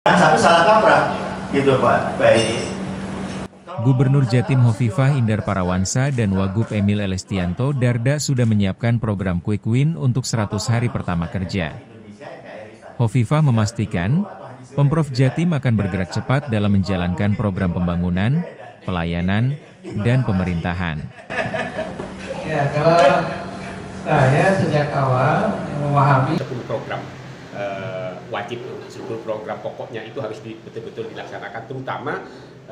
Satu salah kaprah, gitu Pak Edi. Gubernur Jatim Hovifah Indar Parawansa dan Wagub Emil Elestianto Dardak sudah menyiapkan program Quick Win untuk 100 hari pertama kerja. Hovifah memastikan, Pemprov Jatim akan bergerak cepat dalam menjalankan program pembangunan, pelayanan, dan pemerintahan. Ya, kalau saya sejak awal memahami 10 program wajib, seluruh program pokoknya itu harus betul-betul dilaksanakan, terutama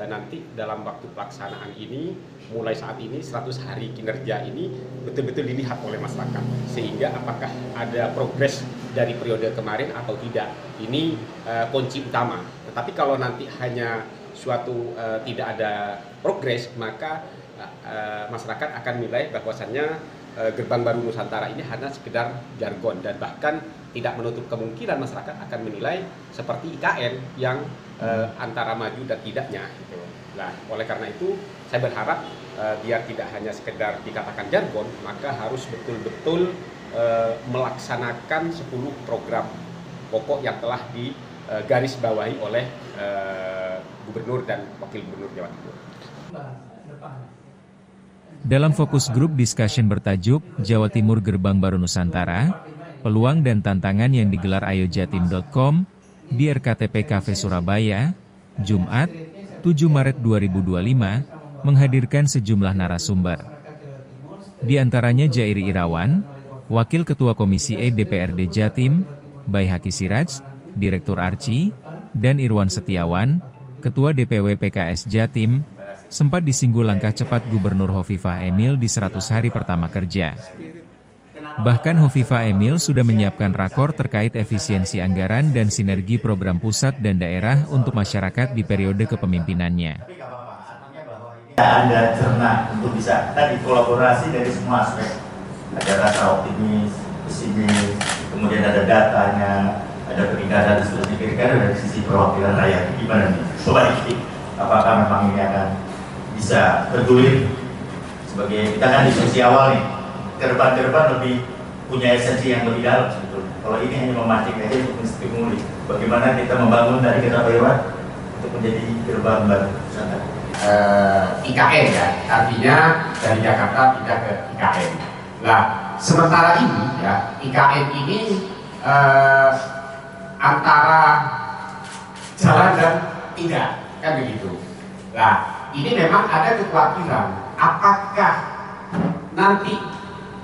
nanti dalam waktu pelaksanaan ini, mulai saat ini 100 hari kinerja ini betul-betul dilihat oleh masyarakat, sehingga apakah ada progres dari periode kemarin atau tidak, ini kunci utama. Tetapi kalau nanti hanya suatu tidak ada progres, maka masyarakat akan menilai bahwasannya Gerbang Baru Nusantara ini hanya sekedar jargon, dan bahkan tidak menutup kemungkinan masyarakat akan menilai seperti IKN yang antara maju dan tidaknya gitu. Nah, oleh karena itu saya berharap biar tidak hanya sekedar dikatakan jargon, maka harus betul-betul melaksanakan 10 program pokok yang telah digaris bawahi oleh Gubernur dan Wakil Gubernur Jawa Timur. Dalam fokus grup discussion bertajuk Jawa Timur Gerbang Baru Nusantara, peluang dan tantangan yang digelar ayojatim.com di RKTP Cafe Surabaya, Jumat, 7 Maret 2025, menghadirkan sejumlah narasumber. Di antaranya Jairi Irawan, Wakil Ketua Komisi E DPRD Jatim, Baihaki Siraj, Direktur Arci, dan Irwan Setiawan, Ketua DPW PKS Jatim, sempat disinggung langkah cepat Gubernur Hovifah Emil di 100 hari pertama kerja. Bahkan Hovifah Emil sudah menyiapkan rakor terkait efisiensi anggaran dan sinergi program pusat dan daerah untuk masyarakat di periode kepemimpinannya. Ada cerna untuk bisa tadi kolaborasi dari semua aspek. Ada rasa optimis, pesimis, kemudian ada datanya, ada peringkatan dan seterusnya. Kira-kira dari sisi perwakilan rakyat gimana nih? Coba apakah memang ini akan bisa bergulir sebagai kita kan diskusi awal nih, ke depan lebih punya esensi yang lebih dalam sebetulnya. Kalau ini hanya memancing aja untuk menstimuli bagaimana kita membangun dari kita lewat untuk menjadi gerbang baru Nusantara. IKN ya, artinya dari Jakarta pindah ke IKN. Nah, sementara ini ya, IKN ini antara jalan dan tidak, kan begitu. Nah, ini memang ada kekhawatiran, apakah nanti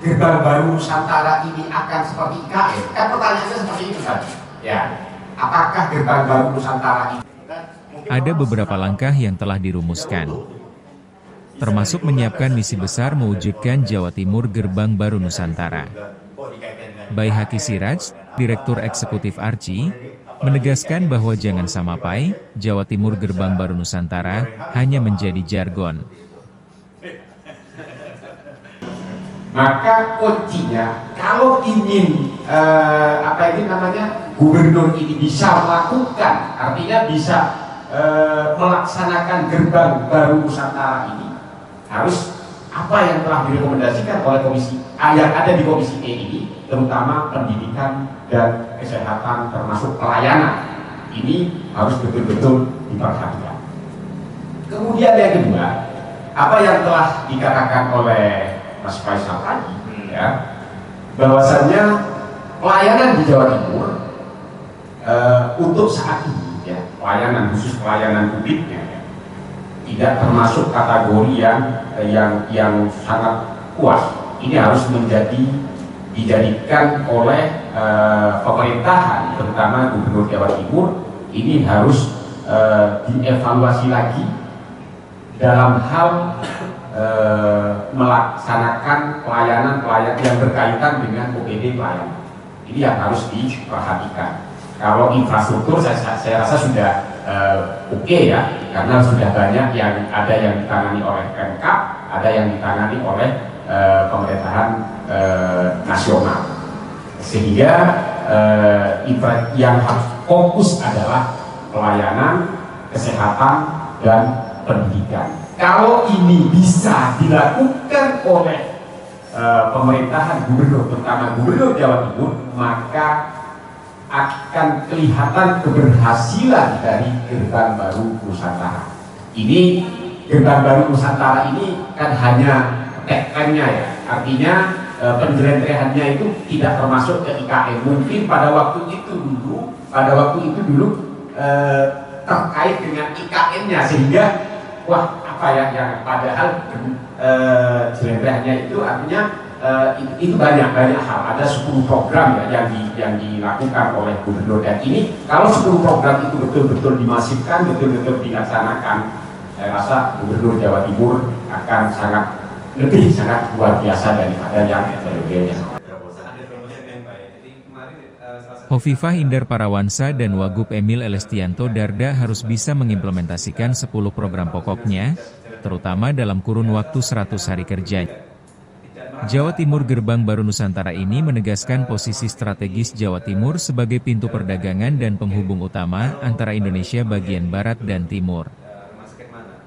Gerbang Baru Nusantara ini akan seperti IKN? Kan pertanyaannya seperti itu tadi. Ya, apakah Gerbang Baru Nusantara ini? Ada beberapa langkah yang telah dirumuskan, termasuk menyiapkan misi besar mewujudkan Jawa Timur Gerbang Baru Nusantara. Baihaki Siraj, Direktur Eksekutif Arci, menegaskan bahwa jangan sampai Jawa Timur Gerbang Baru Nusantara hanya menjadi jargon. Maka kuncinya, kalau ingin gubernur ini bisa melakukan, artinya bisa melaksanakan Gerbang Baru Nusantara ini, harus apa yang telah direkomendasikan oleh komisi yang ada di komisi E ini, terutama pendidikan dan kesehatan termasuk pelayanan, ini harus betul-betul diperhatikan. Kemudian yang kedua, apa yang telah dikatakan oleh Mas Faisal tadi, ya, bahwasannya pelayanan di Jawa Timur untuk saat ini, ya, pelayanan khusus pelayanan publiknya, ya, tidak termasuk kategori yang sangat puas. Ini harus dijadikan oleh pemerintahan, terutama Gubernur Jawa Timur, ini harus dievaluasi lagi dalam hal melaksanakan pelayanan yang berkaitan dengan OPD pelayanan. Ini yang harus diperhatikan. Kalau infrastruktur saya rasa sudah oke ya, karena sudah banyak yang ditangani oleh Pemkab, ada yang ditangani oleh pemerintahan nasional. Sehingga yang harus fokus adalah pelayanan, kesehatan, dan pendidikan. Kalau ini bisa dilakukan oleh pemerintahan gubernur, terutama Gubernur Jawa Timur, maka akan kelihatan keberhasilan dari Gerbang Baru Nusantara. Ini Gerbang Baru Nusantara ini kan hanya tagline-nya ya, artinya penjelentrehannya itu tidak termasuk ke IKN. Mungkin pada waktu itu dulu terkait dengan IKN-nya, sehingga wah apa ya yang padahal jelentrehannya itu artinya itu banyak hal. Ada 10 program ya yang dilakukan oleh gubernur, dan ini kalau 10 program itu betul-betul dimasifkan, betul-betul dilaksanakan, saya rasa gubernur Jawa Timur akan sangat luar biasa daripada yang sebelumnya. Hovifah Indar Parawansa dan Wagub Emil Elestianto Darda harus bisa mengimplementasikan 10 program pokoknya, terutama dalam kurun waktu 100 hari kerja. Jawa Timur Gerbang Baru Nusantara ini menegaskan posisi strategis Jawa Timur sebagai pintu perdagangan dan penghubung utama antara Indonesia bagian barat dan timur.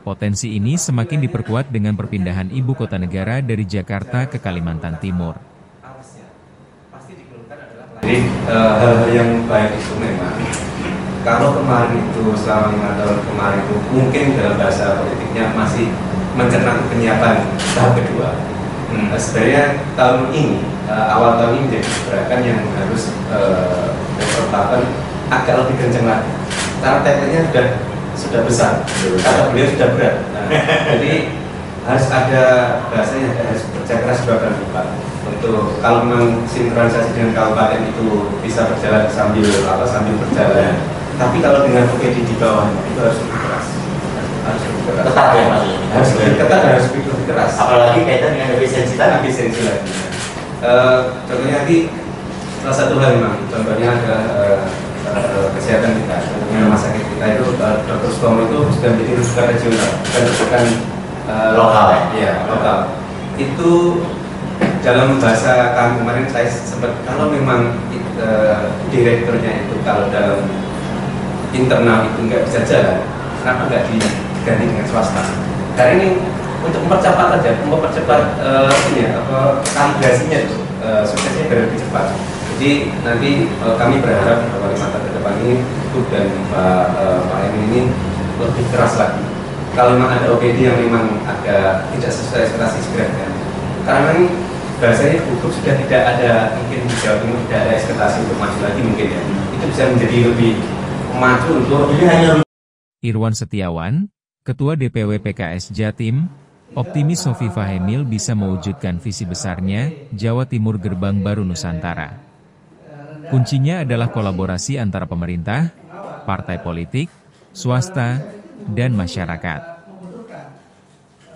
Potensi ini semakin diperkuat dengan perpindahan ibu kota negara dari Jakarta ke Kalimantan Timur. Jadi hal-hal yang baik itu memang, kalau kemarin itu selama 5 tahun kemarin itu mungkin dalam bahasa politiknya masih mencerna penyiapan tahap kedua. Sebenarnya tahun ini, awal tahun ini menjadi gerakan yang harus dipertahankan agak lebih kencang lagi. Karena tagline-nya sudah besar, kata beliau sudah berat. Jadi harus ada bahasanya, harus kerja keras 2 kali lipat. Untuk kalau memang sinkronisasi dengan kabupaten itu bisa berjalan sambil berjalan. Tapi kalau dengan OPD di bawah itu harus lebih keras. Ketat ya Mas? Harus lebih ketat, harus lebih keras. Apalagi kaitan dengan efisiensi tadi. Lagi. Contohnya nanti salah satu hal memang, contohnya adalah kesehatan kita, contohnya rumah sakit kita itu Dr. Sutomo itu sudah menjadi rujukan regional, bukan rujukan lokal ya? Iya, lokal. Itu dalam bahasa kami kemarin saya sempat, kalau memang direkturnya itu kalau dalam internal itu nggak bisa jalan, kenapa nggak diganti dengan swasta? Karena ini untuk mempercepat kalibrasinya itu suksesnya biar lebih cepat. Jadi nanti kami berharap bahwa 5 tahun ke depan ini dan Pak Emil ini lebih keras lagi. Kalau memang ada OPD yang memang agak tidak sesuai ekspektasi segera kan. Karena ini bahasanya hukum sudah tidak ada, mungkin di Jawa Timur tidak ada ekspektasi untuk maju lagi mungkin ya. Itu bisa menjadi lebih maju untuk Jadi hanya Irwan Setiawan, Ketua DPW PKS Jatim, optimis Hovifah Emil bisa mewujudkan visi besarnya, Jawa Timur Gerbang Baru Nusantara. Kuncinya adalah kolaborasi antara pemerintah, partai politik, swasta, dan masyarakat. Membutuhkan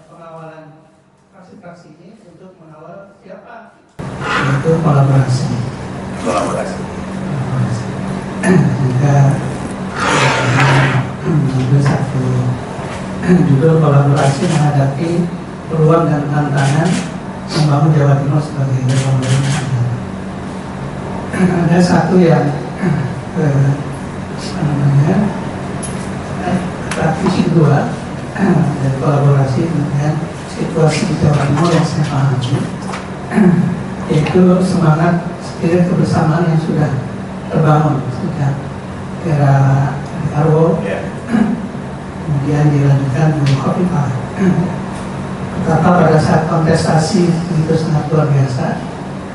pengawalan fraksi-fraksi ini untuk mengawal siapa? Yaitu kolaborasi. Jika judul satu judul kolaborasi menghadapi peluang dan tantangan membangun Jawa Timur sebagai gerbang baru Nusantara. Ada satu yang visi kedua dari kolaborasi dengan situasi di Jawa Timur yang saya pahami, yaitu semangat spirit kebersamaan yang sudah terbangun sejak era Arwo, kemudian dilanjutkan dengan Hovifah. Betapa pada saat kontestasi itu sangat luar biasa,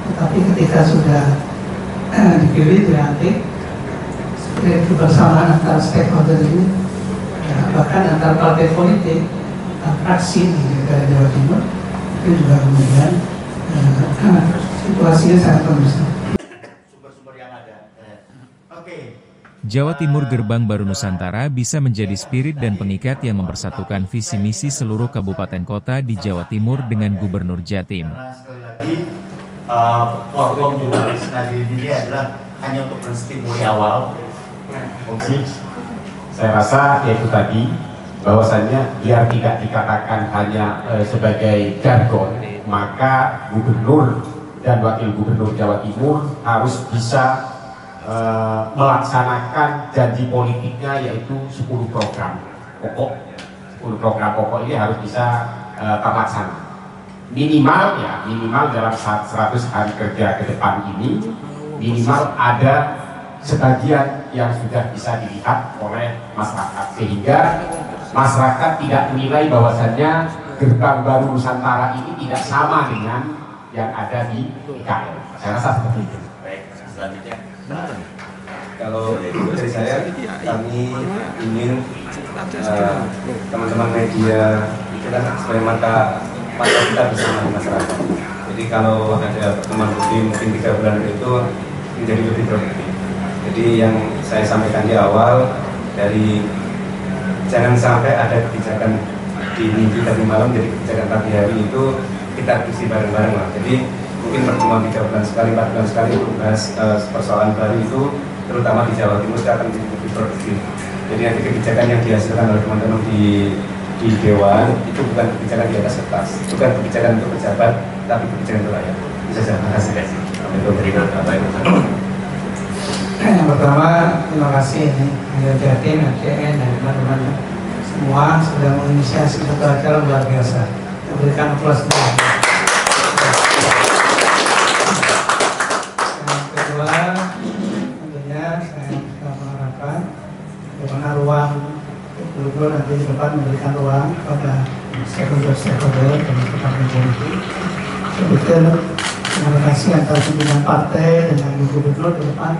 tetapi ketika sudah dipilih, dilantik, spirit kebersamaan antar stakeholder ini, bahkan antar partai politik, antar fraksi di Jawa Timur, itu juga kemudian situasinya sangat kondusif. sumber-sumber yang ada. Oke. Jawa Timur Gerbang Baru Nusantara bisa menjadi spirit dan pengikat yang mempersatukan visi misi seluruh kabupaten kota di Jawa Timur dengan Gubernur Jatim. Karena sekali lagi platform jurnalis Nadiri ini adalah hanya untuk menstimuli awal. Saya rasa yaitu tadi bahwasannya biar tidak dikatakan hanya sebagai jargon, maka gubernur dan wakil gubernur Jawa Timur harus bisa melaksanakan janji politiknya, yaitu 10 program pokok. 10 program pokok ini harus bisa terlaksana. Minimal dalam 100 hari kerja ke depan ini, minimal ada sebagian yang sudah bisa dilihat oleh masyarakat, sehingga masyarakat tidak menilai bahwasannya Gerbang Baru Nusantara ini tidak sama dengan yang ada di IKN. Saya rasa seperti itu. Baik, selanjutnya. Kalau dari saya, kami ingin teman-teman media itu kan sebagai mata kita bersama di masyarakat. Jadi kalau ada pertemuan rutin mungkin 3 bulan itu menjadi lebih produktif. Jadi yang saya sampaikan di awal, dari jangan sampai ada kebijakan di minggu tadi malam jadi kebijakan pagi hari itu kita diskusi bareng-bareng lah. Jadi mungkin pertemuan 3 bulan sekali, 4 bulan sekali untuk bahas persoalan baru itu, terutama di Jawa Timur akan menjadi lebih produktif. Jadi nanti kebijakan yang dihasilkan oleh teman-teman di Dewan itu bukan kebijakan di atas kertas, bukan kebijakan untuk pejabat, tapi kebijakan untuk rakyat. Bisa saya terima kasih. Untuk berikan apa itu? Yang pertama, terima kasih Ayo Jatim, ACN, dan teman-teman semua sudah menginisiasi satu acara luar biasa. Kita berikan aplaus dulu. Yang kedua, tentunya saya juga mengharapkan bagaimana ruang betul-betul nanti di depan memberikan ruang kepada stakeholder dan partai politik. Betul, komunikasi antara pimpinan partai dengan gubernur ke depan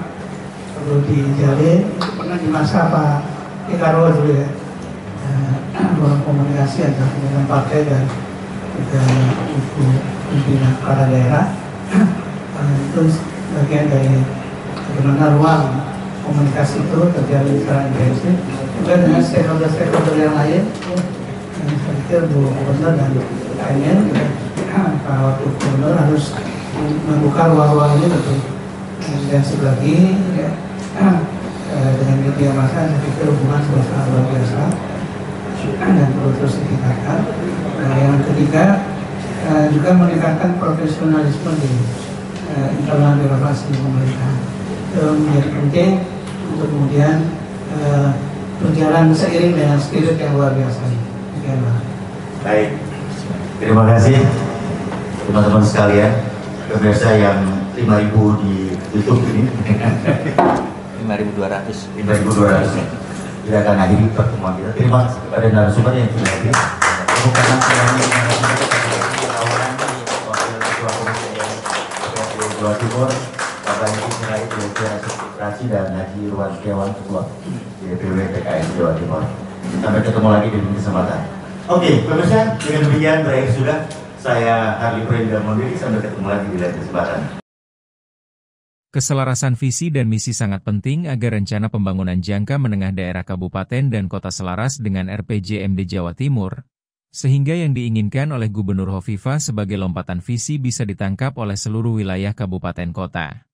perlu dijalin. Pernah di masa Pak Ikarwo dulu ya, ruang komunikasi antara pimpinan partai dan juga pimpinan para daerah. Itu bagian dari bagaimana ruang komunikasi itu terjalin secara intensif juga dengan stakeholder yang lain. Saya pikir Bu Gubernur dan lainnya, Pak Wakil Gubernur harus membuka ruang-ruang ini lebih intensif lagi ya. Dengan media massa saya pikir hubungan sudah sangat luar biasa dan perlu terus ditingkatkan. Yang ketiga juga meningkatkan profesionalisme di internal birokrasi pemerintah. Itu menjadi penting untuk kemudian berjalan seiring dengan spirit yang luar biasa ini. Baik, terima kasih teman-teman sekalian, pemirsa yang 5.000 di YouTube ini. 5.200. 5.200. Kita akan akhiri pertemuan kita. Terima kasih kepada narasumber yang sudah hadir. Bukan Wakil Ketua Komisi DPRD Jawa Timur, Bapak Ibu Sirait Direktur Administrasi dan Haji Irwan Setiawan, Ketua DPW PKS Jawa Timur. Sampai ketemu lagi di kesempatan. Oke, pemirsa, dengan demikian berakhir sudah. Saya Harli Prenda Mondiri, sampai ketemu lagi di lain kesempatan. Keselarasan visi dan misi sangat penting agar rencana pembangunan jangka menengah daerah kabupaten dan kota selaras dengan RPJMD Jawa Timur, sehingga yang diinginkan oleh Gubernur Hovifah sebagai lompatan visi bisa ditangkap oleh seluruh wilayah kabupaten kota.